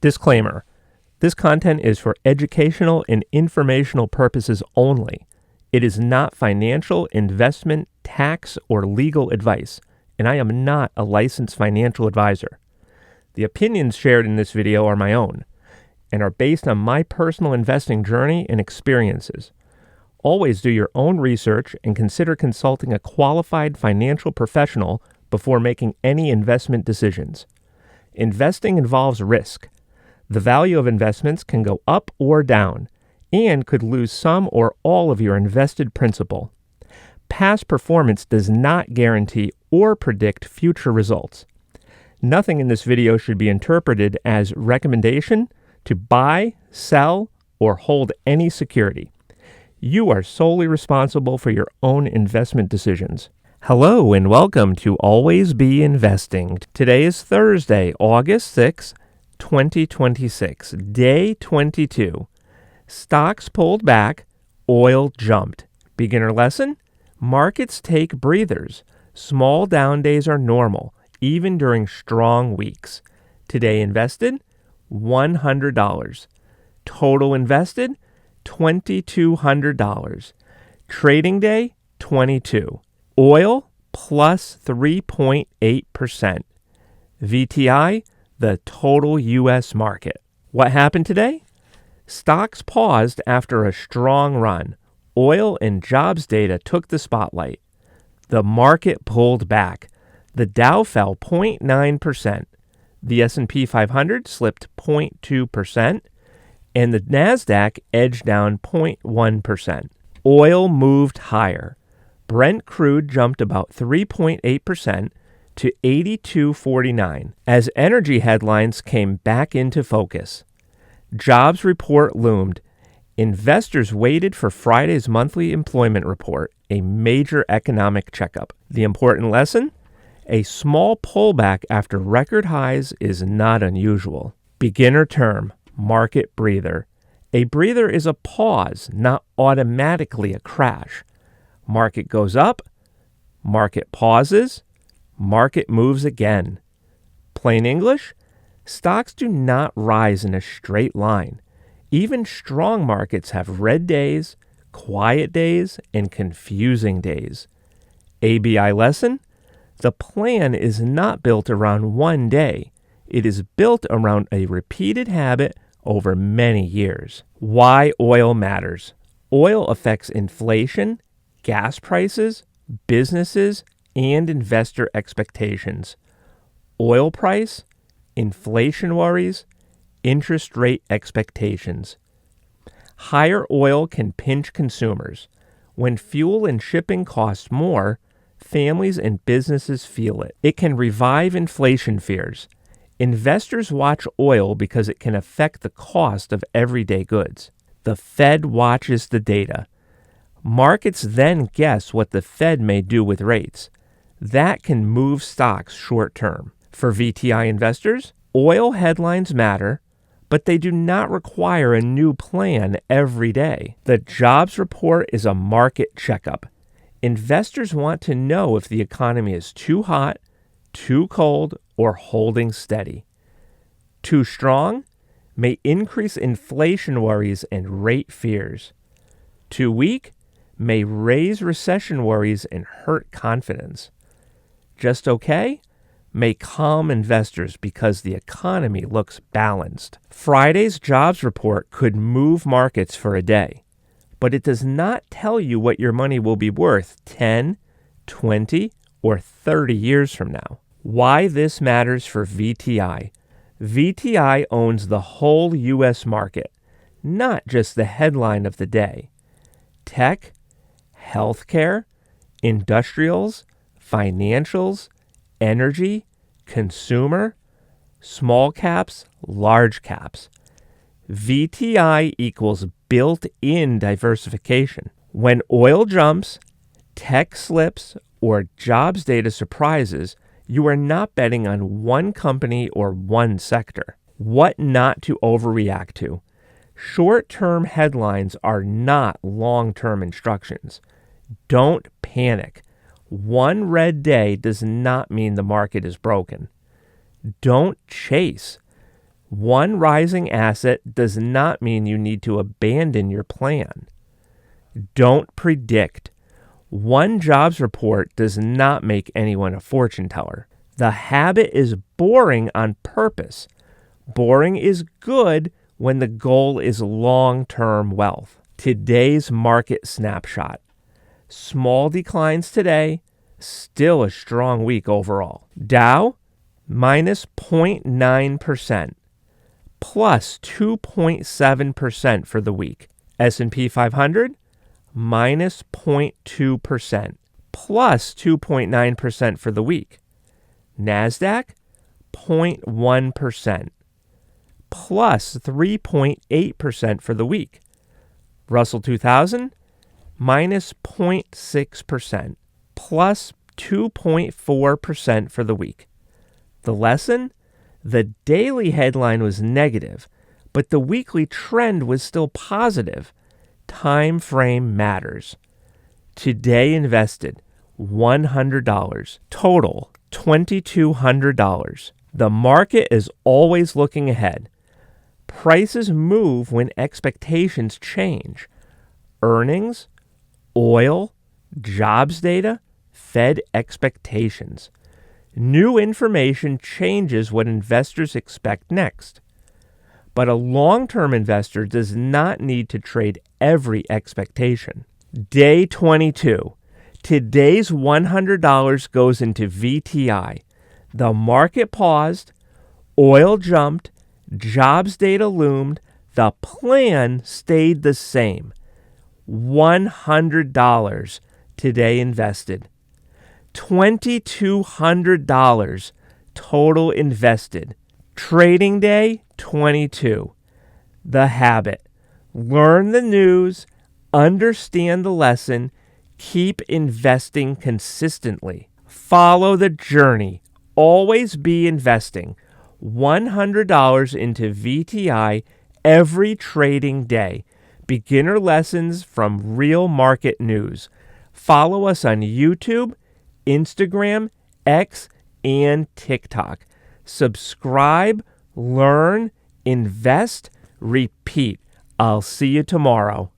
Disclaimer: this content is for educational and informational purposes only. It is not financial, investment, tax, or legal advice, and I am not a licensed financial advisor. The opinions shared in this video are my own and are based on my personal investing journey and experiences. Always do your own research and consider consulting a qualified financial professional before making any investment decisions. Investing involves risk. The value of investments can go up or down and could lose some or all of your invested principal. Past performance does not guarantee or predict future results. Nothing in this video should be interpreted as recommendation to buy, sell, or hold any security. You are solely responsible for your own investment decisions. Hello and welcome to Always Be Investing. Today is Thursday, August 6, 2026, day 22. Stocks pulled back, oil jumped. Beginner lesson: markets take breathers. Small down days are normal, even during strong weeks. Today invested, $100. Total invested, $2,200. Trading day, 22. Oil, plus 3.8%. VTI, the total U.S. market. What happened today? Stocks paused after a strong run. Oil and jobs data took the spotlight. The market pulled back. The Dow fell 0.9%. The S&P 500 slipped 0.2%. And the NASDAQ edged down 0.1%. Oil moved higher. Brent crude jumped about 3.8% to $82.49 as energy headlines came back into focus. Jobs report loomed. Investors waited for Friday's monthly employment report, a major economic checkup. The important lesson? A small pullback after record highs is not unusual. Beginner term, market breather. A breather is a pause, not automatically a crash. Market goes up, market pauses, market moves again. Plain English? Stocks do not rise in a straight line. Even strong markets have red days, quiet days, and confusing days. ABI lesson? The plan is not built around one day. It is built around a repeated habit over many years. Why oil matters. Oil affects inflation, gas prices, businesses, and investor expectations. Oil price, inflation worries, interest rate expectations. Higher oil can pinch consumers. When fuel and shipping cost more, families and businesses feel it. It can revive inflation fears. Investors watch oil because it can affect the cost of everyday goods. The Fed watches the data. Markets then guess what the Fed may do with rates. That can move stocks short term. For VTI investors, oil headlines matter, but they do not require a new plan every day. The jobs report is a market checkup. Investors want to know if the economy is too hot, too cold, or holding steady. Too strong may increase inflation worries and rate fears. Too weak may raise recession worries and hurt confidence. Just okay may calm investors because the economy looks balanced. Friday's jobs report could move markets for a day, but it does not tell you what your money will be worth 10, 20, or 30 years from now. Why this matters for VTI. VTI owns the whole U.S. market, not just the headline of the day. Tech, healthcare, industrials, financials, energy, consumer, small caps, large caps. VTI equals built-in diversification. When oil jumps, tech slips, or jobs data surprises, you are not betting on one company or one sector. What not to overreact to. Short-term headlines are not long-term instructions. Don't panic. One red day does not mean the market is broken. Don't chase. One rising asset does not mean you need to abandon your plan. Don't predict. One jobs report does not make anyone a fortune teller. The habit is boring on purpose. Boring is good when the goal is long-term wealth. Today's market snapshot. Small declines today, still a strong week overall. Dow, minus 0.9%, plus 2.7% for the week. S&P 500, minus 0.2%, plus 2.9% for the week. NASDAQ, 0.1%, plus 3.8% for the week. Russell 2000, minus 0.6%, plus 2.4% for the week. The lesson? The daily headline was negative, but the weekly trend was still positive. Time frame matters. Today invested $100. Total $2,200. The market is always looking ahead. Prices move when expectations change. Earnings, oil, jobs data, Fed expectations. New information changes what investors expect next. But a long-term investor does not need to trade every expectation. Day 22. Today's $100 goes into VTI. The market paused, oil jumped, jobs data loomed, the plan stayed the same. $100 today invested. $2,200 total invested. Trading day 22. The habit. Learn the news, understand the lesson, keep investing consistently. Follow the journey. Always be investing. $100 into VTI every trading day. Beginner lessons from real market news. Follow us on YouTube, Instagram, X, and TikTok. Subscribe, learn, invest, repeat. I'll see you tomorrow.